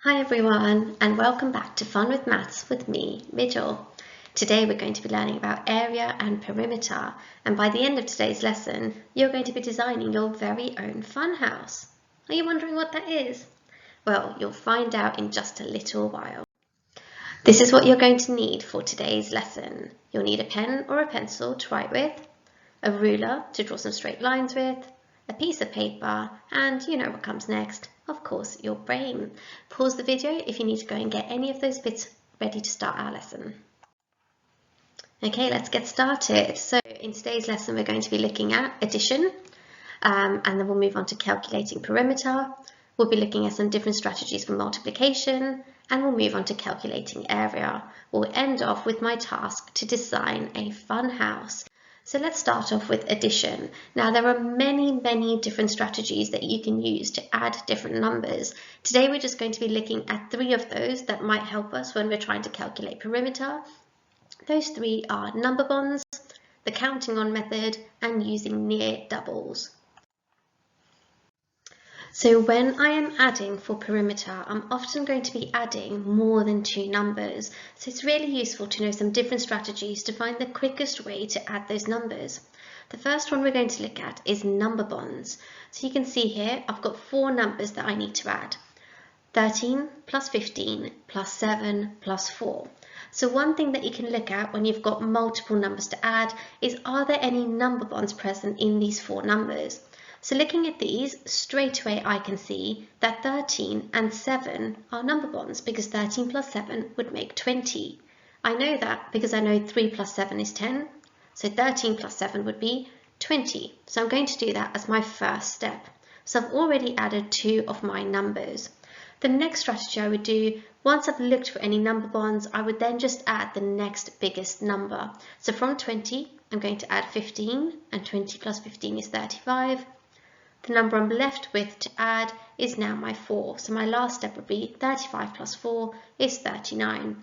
Hi everyone, and welcome back to Fun with Maths with me, Beejal. Today we're going to be learning about area and perimeter, and by the end of today's lesson you're going to be designing your very own fun house. Are you wondering what that is? Well, you'll find out in just a little while. This is what you're going to need for today's lesson. You'll need a pen or a pencil to write with, a ruler to draw some straight lines with, a piece of paper, and you know what comes next, of course, your brain. Pause the video if you need to go and get any of those bits ready to start our lesson. Okay, let's get started. So in today's lesson, we're going to be looking at addition, and then we'll move on to calculating perimeter. We'll be looking at some different strategies for multiplication, and we'll move on to calculating area. We'll end off with my task to design a fun house. So let's start off with addition. Now there are many different strategies that you can use to add different numbers. Today we're just going to be looking at 3 of those that might help us when we're trying to calculate perimeter. Those 3 are number bonds, the counting on method, and using near doubles. So when I am adding for perimeter, I'm often going to be adding more than 2 numbers. So it's really useful to know some different strategies to find the quickest way to add those numbers. The first one we're going to look at is number bonds. So you can see here, I've got 4 numbers that I need to add. 13 plus 15 plus 7 plus 4. So one thing that you can look at when you've got multiple numbers to add is, are there any number bonds present in these 4 numbers? So looking at these, straight away I can see that 13 and 7 are number bonds because 13 plus 7 would make 20. I know that because I know 3 plus 7 is 10, so 13 plus 7 would be 20. So I'm going to do that as my first step. So I've already added 2 of my numbers. The next strategy I would do, once I've looked for any number bonds, I would then just add the next biggest number. So from 20, I'm going to add 15, and 20 plus 15 is 35. The number I'm left with to add is now my 4. So my last step would be 35 plus 4 is 39.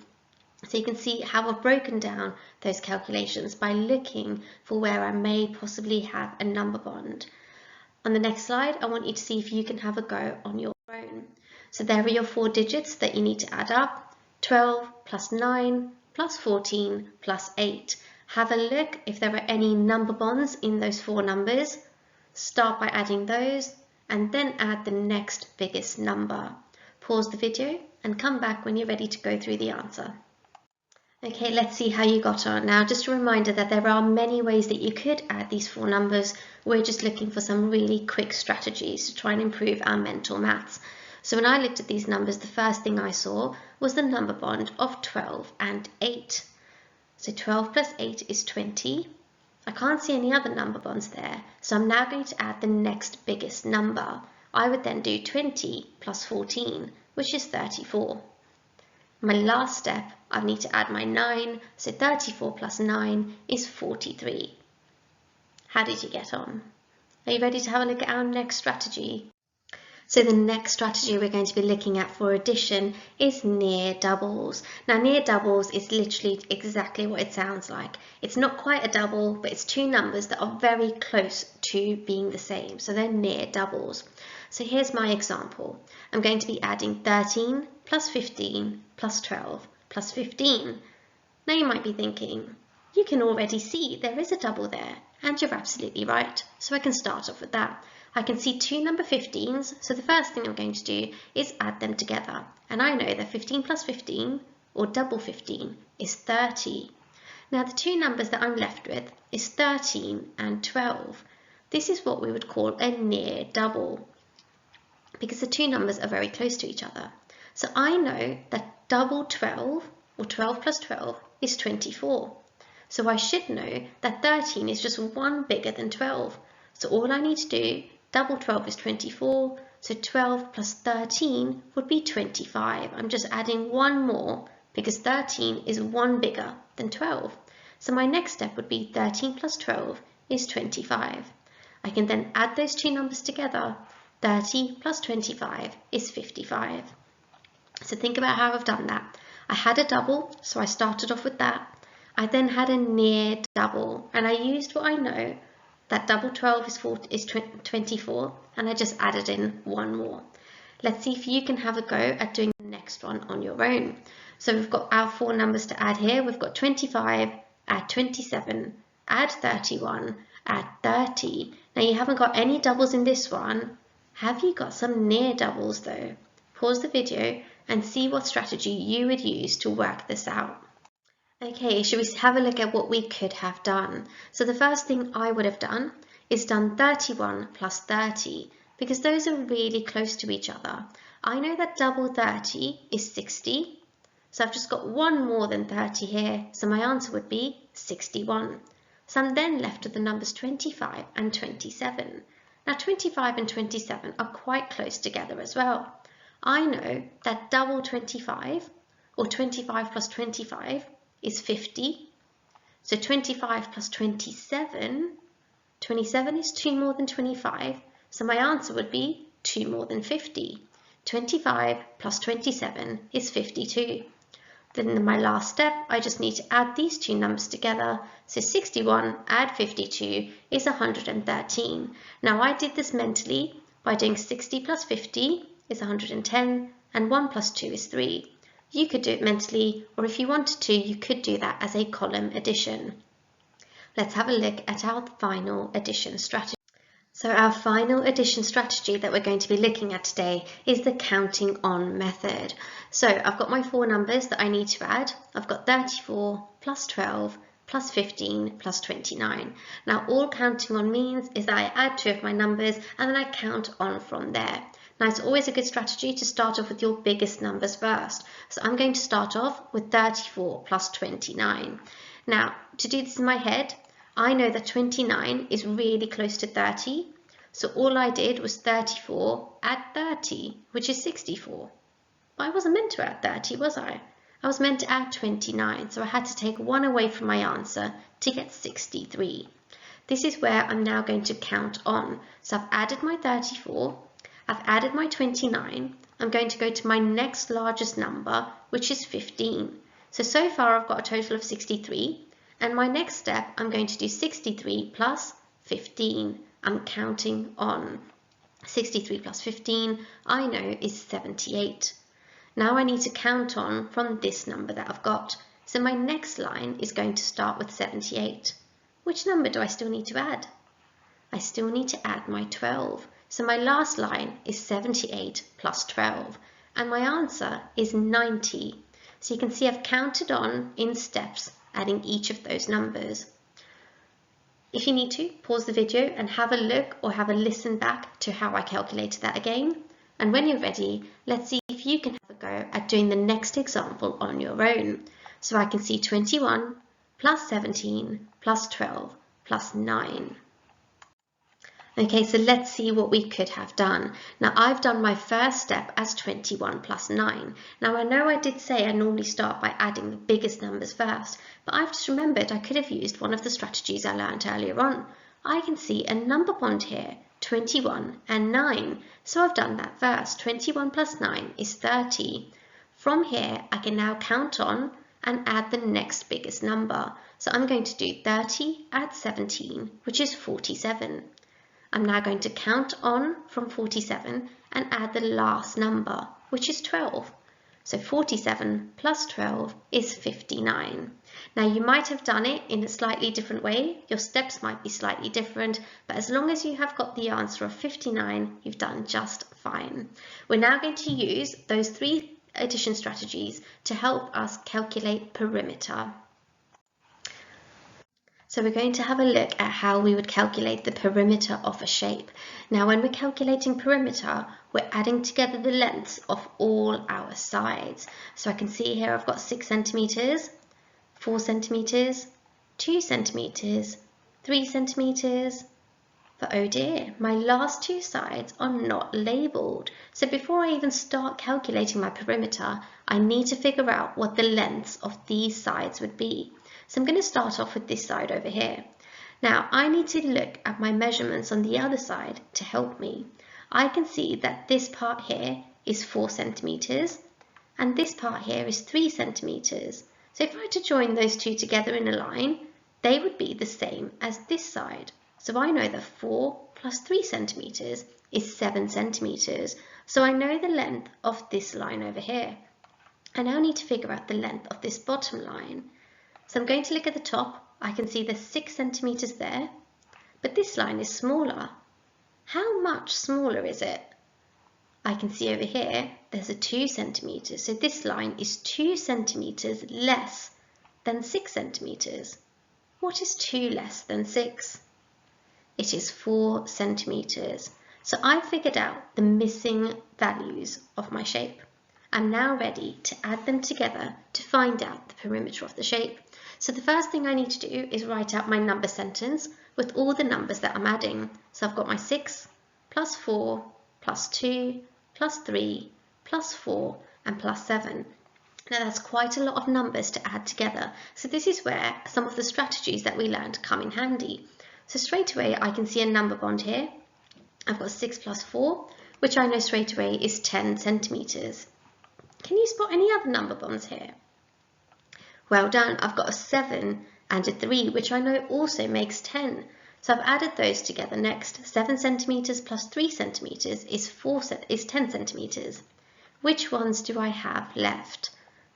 So you can see how I've broken down those calculations by looking for where I may possibly have a number bond. On the next slide, I want you to see if you can have a go on your own. So there are your 4 digits that you need to add up. 12 plus 9 plus 14 plus 8. Have a look if there are any number bonds in those 4 numbers. Start by adding those and then add the next biggest number. Pause the video and come back when you're ready to go through the answer. Okay, let's see how you got on. Now, just a reminder that there are many ways that you could add these 4 numbers. We're just looking for some really quick strategies to try and improve our mental maths. So when I looked at these numbers, the first thing I saw was the number bond of 12 and 8. So 12 plus 8 is 20. I can't see any other number bonds there, so I'm now going to add the next biggest number. I would then do 20 plus 14, which is 34. My last step, I need to add my 9, so 34 plus 9 is 43. How did you get on? Are you ready to have a look at our next strategy? So the next strategy we're going to be looking at for addition is near doubles. Now near doubles is literally exactly what it sounds like. It's not quite a double, but it's 2 numbers that are very close to being the same. So they're near doubles. So here's my example. I'm going to be adding 13 plus 15 plus 12 plus 15. Now you might be thinking, you can already see there is a double there, and you're absolutely right. So I can start off with that. I can see 2 number 15s, so the first thing I'm going to do is add them together. And I know that 15 plus 15, or double 15, is 30. Now the 2 numbers that I'm left with is 13 and 12. This is what we would call a near double, because the 2 numbers are very close to each other. So I know that double 12, or 12 plus 12, is 24. So I should know that 13 is just 1 bigger than 12. So all I need to do, double 12 is 24, so 12 plus 13 would be 25. I'm just adding 1 more because 13 is 1 bigger than 12. So my next step would be 13 plus 12 is 25. I can then add those 2 numbers together. 30 plus 25 is 55. So think about how I've done that. I had a double, so I started off with that. I then had a near double, and I used what I know, that double 12 is 24, and I just added in 1 more. Let's see if you can have a go at doing the next next one on your own. So we've got our 4 numbers to add here. We've got 25, add 27, add 31, add 30. Now you haven't got any doubles in this one. Have you got some near doubles though? Pause the video and see what strategy you would use to work this out. Okay, should we have a look at what we could have done? So the first thing I would have done is done 31 plus 30, because those are really close to each other. I know that double 30 is 60, so I've just got one more than 30 here, so my answer would be 61. So I'm then left with the numbers 25 and 27. Now 25 and 27 are quite close together as well. I know that double 25, or 25 plus 25, is 50. So 25 plus 27, 27 is 2 more than 25, so my answer would be 2 more than 50. 25 plus 27 is 52. Then in my last step, I just need to add these two numbers together. So 61 add 52 is 113. Now I did this mentally by doing 60 plus 50 is 110, and 1 plus 2 is 3. You could do it mentally, or if you wanted to, you could do that as a column addition. Let's have a look at our final addition strategy. So our final addition strategy that we're going to be looking at today is the counting on method. So I've got my 4 numbers that I need to add. I've got 34 plus 12 plus 15 plus 29. Now all counting on means is that I add 2 of my numbers and then I count on from there. Now it's always a good strategy to start off with your biggest numbers first. So I'm going to start off with 34 plus 29. Now to do this in my head, I know that 29 is really close to 30. So all I did was 34 add 30, which is 64. But I wasn't meant to add 30, was I? I was meant to add 29, so I had to take 1 away from my answer to get 63. This is where I'm now going to count on. So I've added my 34. I've added my 29, I'm going to go to my next largest number, which is 15. So far I've got a total of 63, and my next step I'm going to do 63 plus 15. I'm counting on. 63 plus 15, I know, is 78. Now I need to count on from this number that I've got. So my next line is going to start with 78. Which number do I still need to add? I still need to add my 12. So my last line is 78 plus 12, and my answer is 90. So you can see I've counted on in steps, adding each of those numbers. If you need to, pause the video and have a look or have a listen back to how I calculated that again. And when you're ready, let's see if you can have a go at doing the next example on your own. So I can see 21 plus 17 plus 12 plus 9. Okay, so let's see what we could have done. Now I've done my first step as 21 plus 9. Now I know I did say I normally start by adding the biggest numbers first, but I've just remembered I could have used one of the strategies I learned earlier on. I can see a number bond here, 21 and 9. So I've done that first. 21 plus 9 is 30. From here, I can now count on and add the next biggest number. So I'm going to do 30 add 17, which is 47. I'm now going to count on from 47 and add the last number, which is 12. So 47 plus 12 is 59. Now you might have done it in a slightly different way. Your steps might be slightly different, but as long as you have got the answer of 59, you've done just fine. We're now going to use those 3 addition strategies to help us calculate perimeter. So we're going to have a look at how we would calculate the perimeter of a shape. Now when we're calculating perimeter, we're adding together the lengths of all our sides. So I can see here I've got 6 centimeters, 4 centimeters, 2 centimeters, 3 centimeters. But oh dear, my last 2 sides are not labelled. So before I even start calculating my perimeter, I need to figure out what the lengths of these sides would be. So I'm going to start off with this side over here. Now I need to look at my measurements on the other side to help me. I can see that this part here is 4 centimeters and this part here is 3 centimeters. So if I were to join those two together in a line, they would be the same as this side. So I know that 4 plus 3 centimeters is 7 centimeters. So I know the length of this line over here, I now need to figure out the length of this bottom line. So I'm going to look at the top. I can see there's 6 centimetres there, but this line is smaller. How much smaller is it? I can see over here there's a 2 centimetres, so this line is 2 centimetres less than 6 centimetres. What is 2 less than 6? It is 4 centimetres. So I figured out the missing values of my shape. I'm now ready to add them together to find out the perimeter of the shape. So the first thing I need to do is write out my number sentence with all the numbers that I'm adding. So I've got my 6 plus 4 plus 2 plus 3 plus 4 and plus 7. Now that's quite a lot of numbers to add together. So this is where some of the strategies that we learned come in handy. So straight away I can see a number bond here. I've got 6 plus 4, which I know straight away is 10 centimetres. Can you spot any other number bonds here? Well done, I've got a 7 and a 3, which I know also makes 10. So I've added those together next. 7 centimetres plus 3 centimetres is 10 centimetres. Which ones do I have left?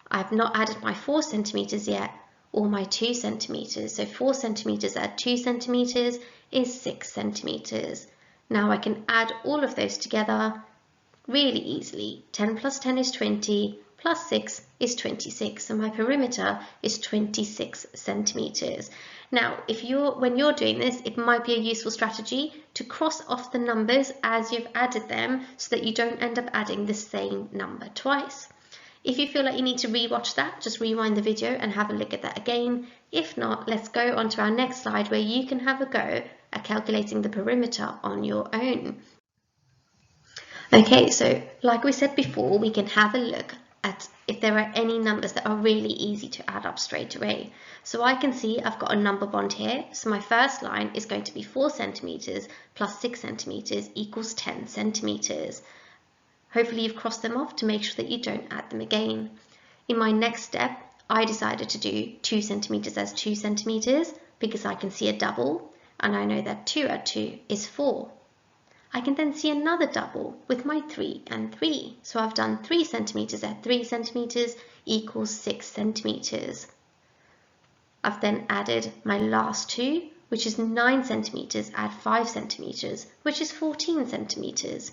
I've not added my 4 centimetres yet, or my 2 centimetres. So 4 centimetres add 2 centimetres is 6 centimetres. Now I can add all of those together really easily. 10 plus 10 is 20, plus 6 is 26, so my perimeter is 26 centimetres. Now, when you're doing this, it might be a useful strategy to cross off the numbers as you've added them so that you don't end up adding the same number twice. If you feel like you need to rewatch that, just rewind the video and have a look at that again. If not, let's go on to our next slide where you can have a go at calculating the perimeter on your own. Okay, so like we said before, we can have a look at if there are any numbers that are really easy to add up straight away. So I can see I've got a number bond here. So my first line is going to be 4 centimetres plus 6 centimetres equals 10 centimetres. Hopefully you've crossed them off to make sure that you don't add them again. In my next step, I decided to do 2 centimetres as 2 centimetres because I can see a double and I know that 2 add 2 is 4. I can then see another double with my 3 and 3. So I've done 3 centimetres at 3 centimetres equals 6 centimetres. I've then added my last 2, which is 9 centimetres at 5 centimetres, which is 14 centimetres.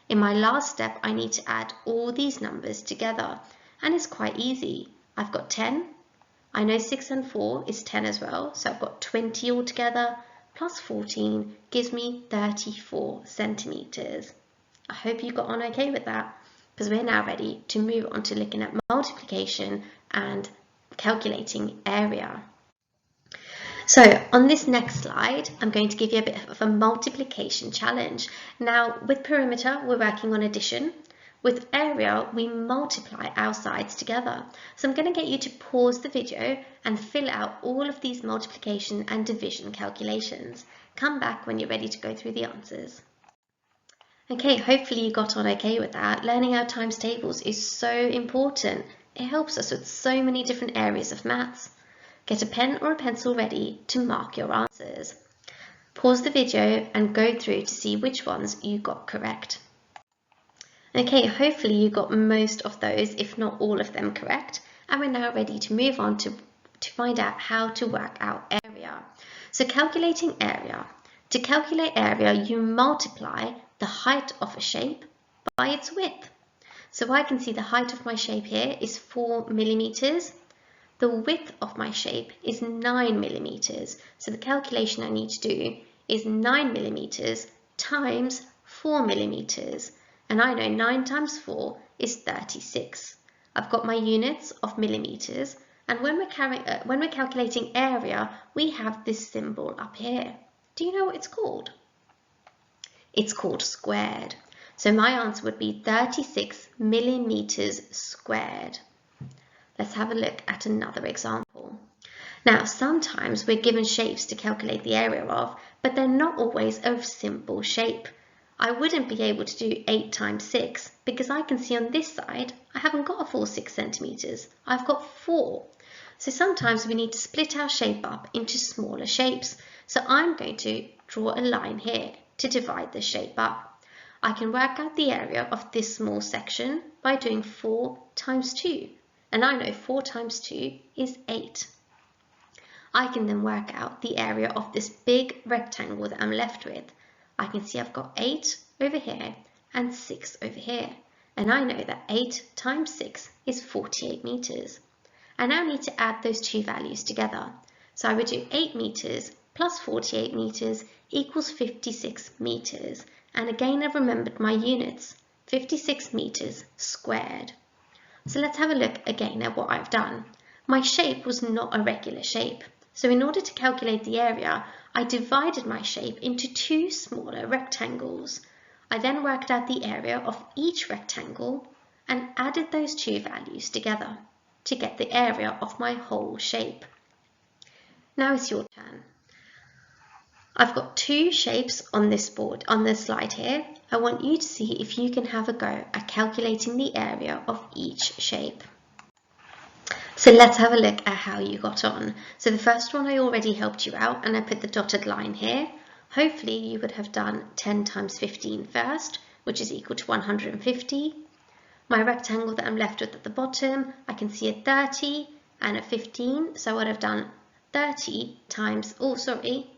In my last step, I need to add all these numbers together, and it's quite easy. I've got 10. I know 6 and 4 is 10 as well, so I've got 20 altogether. Plus 14 gives me 34 centimetres. I hope you got on okay with that, because we're now ready to move on to looking at multiplication and calculating area. So on this next slide, I'm going to give you a bit of a multiplication challenge. Now with perimeter, we're working on addition. With area, we multiply our sides together. So I'm going to get you to pause the video and fill out all of these multiplication and division calculations. Come back when you're ready to go through the answers. Okay, hopefully you got on okay with that. Learning our times tables is so important. It helps us with so many different areas of maths. Get a pen or a pencil ready to mark your answers. Pause the video and go through to see which ones you got correct. Okay, hopefully you got most of those, if not all of them, correct. And we're now ready to move on to find out how to work out area. So calculating area. To calculate area, you multiply the height of a shape by its width. So I can see the height of my shape here is 4 millimetres. The width of my shape is 9 millimetres. So the calculation I need to do is 9 millimetres times 4 millimetres. And I know 9 times 4 is 36. I've got my units of millimetres. And when we're calculating area, we have this symbol up here. Do you know what it's called? It's called squared. So my answer would be 36 millimetres squared. Let's have a look at another example. Now, sometimes we're given shapes to calculate the area of, but they're not always a simple shape. I wouldn't be able to do 8 times 6 because I can see on this side I haven't got a full 6 centimetres. I've got 4. So sometimes we need to split our shape up into smaller shapes. So I'm going to draw a line here to divide the shape up. I can work out the area of this small section by doing 4 times 2, and I know 4 times 2 is 8. I can then work out the area of this big rectangle that I'm left with. I can see I've got 8 over here and 6 over here, and I know that 8 times 6 is 48 meters. I now need to add those two values together. So I would do 8 meters plus 48 meters equals 56 meters. And again, I've remembered my units, 56 meters squared. So let's have a look again at what I've done. My shape was not a regular shape. So in order to calculate the area, I divided my shape into two smaller rectangles. I then worked out the area of each rectangle and added those two values together to get the area of my whole shape. Now it's your turn. I've got two shapes on this board, on this slide here. I want you to see if you can have a go at calculating the area of each shape. So let's have a look at how you got on. So the first one I already helped you out and I put the dotted line here. Hopefully you would have done 10 times 15 first, which is equal to 150. My rectangle that I'm left with at the bottom, I can see a 30 and a 15, so I would have done 30 times, oh sorry,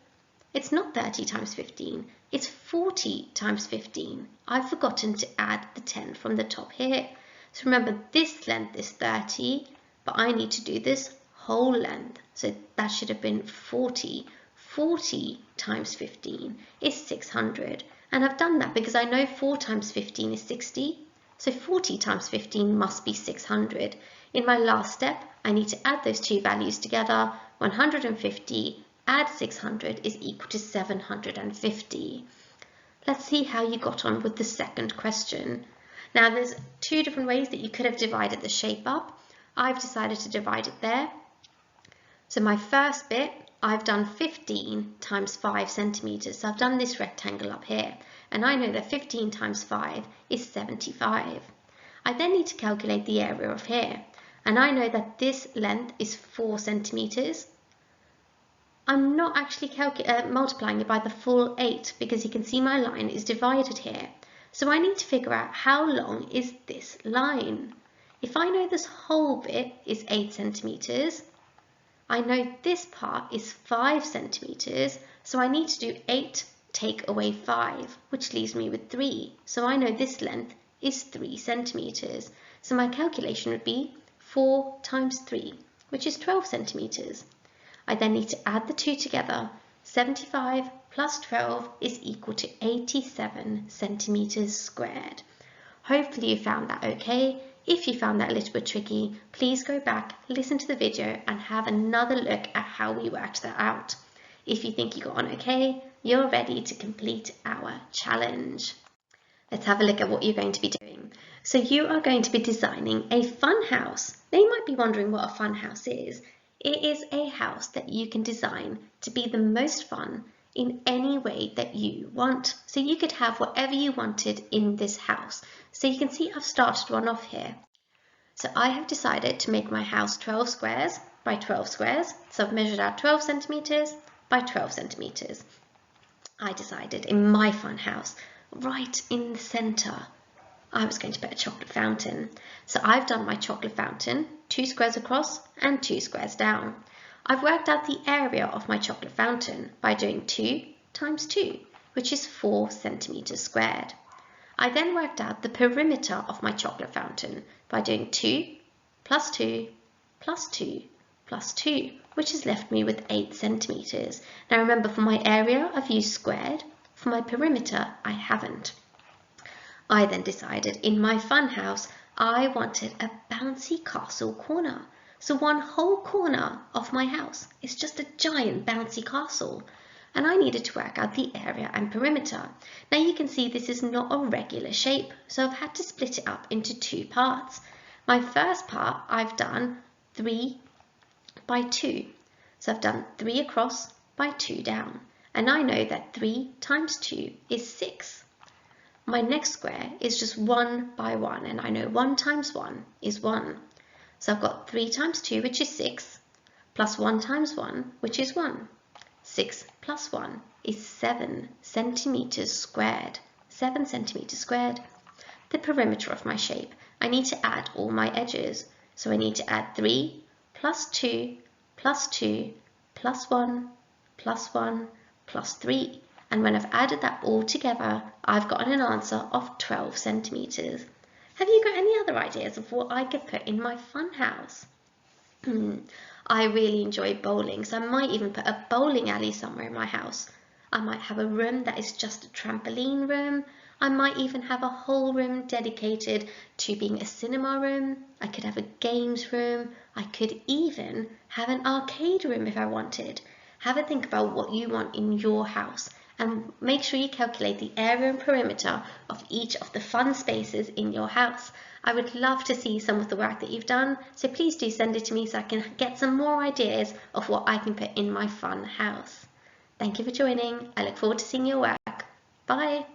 it's not 30 times 15, it's 40 times 15. I've forgotten to add the 10 from the top here. So remember, this length is 30, but I need to do this whole length, so that should have been 40. 40 times 15 is 600, and I've done that because I know 4 times 15 is 60, so 40 times 15 must be 600. In my last step, I need to add those two values together. 150 add 600 is equal to 750. Let's see how you got on with the second question. Now there's two different ways that you could have divided the shape up. I've decided to divide it there. So my first bit, I've done 15 times 5 centimeters. So I've done this rectangle up here, and I know that 15 times 5 is 75. I then need to calculate the area of here, and I know that this length is 4 centimeters. I'm not actually multiplying it by the full 8 because you can see my line is divided here. So I need to figure out how long is this line. If I know this whole bit is 8 centimeters, I know this part is 5 centimeters, so I need to do 8 take away 5, which leaves me with 3. So I know this length is 3 centimeters. So my calculation would be 4 times 3, which is 12 centimeters. I then need to add the two together. 75 plus 12 is equal to 87 centimeters squared. Hopefully you found that okay. If you found that a little bit tricky, please go back, listen to the video and have another look at how we worked that out. If you think you got on okay, you're ready to complete our challenge. Let's have a look at what you're going to be doing. So you are going to be designing a fun house. Now you might be wondering what a fun house is. It is a house that you can design to be the most fun in any way that you want. So you could have whatever you wanted in this house. So you can see I've started one off here. So I have decided to make my house 12 squares by 12 squares. So I've measured out 12 centimeters by 12 centimeters. I decided in my fun house, right in the center, I was going to put a chocolate fountain. So I've done my chocolate fountain, 2 squares across and 2 squares down. I've worked out the area of my chocolate fountain by doing 2 times 2, which is 4 centimeters squared. I then worked out the perimeter of my chocolate fountain by doing 2 plus 2 plus 2 plus 2, which has left me with 8 centimeters. Now remember, for my area, I've used squared. For my perimeter, I haven't. I then decided in my fun house, I wanted a bouncy castle corner. So one whole corner of my house is just a giant bouncy castle. And I needed to work out the area and perimeter. Now you can see this is not a regular shape, so I've had to split it up into two parts. My first part, I've done 3 by 2. So I've done 3 across by 2 down. And I know that 3 times 2 is 6. My next square is just 1 by 1, and I know 1 times 1 is 1. So I've got 3 times 2, which is 6, plus 1 times 1, which is 1. 6 plus 1 is 7 centimeters squared. 7 centimeters squared. The perimeter of my shape, I need to add all my edges. So I need to add 3 plus 2 plus 2 plus 1 plus 1 plus 3. And when I've added that all together, I've got an answer of 12 centimetres. Have you got any other ideas of what I could put in my fun house? I really enjoy bowling, so I might even put a bowling alley somewhere in my house. I might have a room that is just a trampoline room. I might even have a whole room dedicated to being a cinema room. I could have a games room. I could even have an arcade room if I wanted. Have a think about what you want in your house and make sure you calculate the area and perimeter of each of the fun spaces in your house. I would love to see some of the work that you've done, so please do send it to me so I can get some more ideas of what I can put in my fun house. Thank you for joining. I look forward to seeing your work. Bye.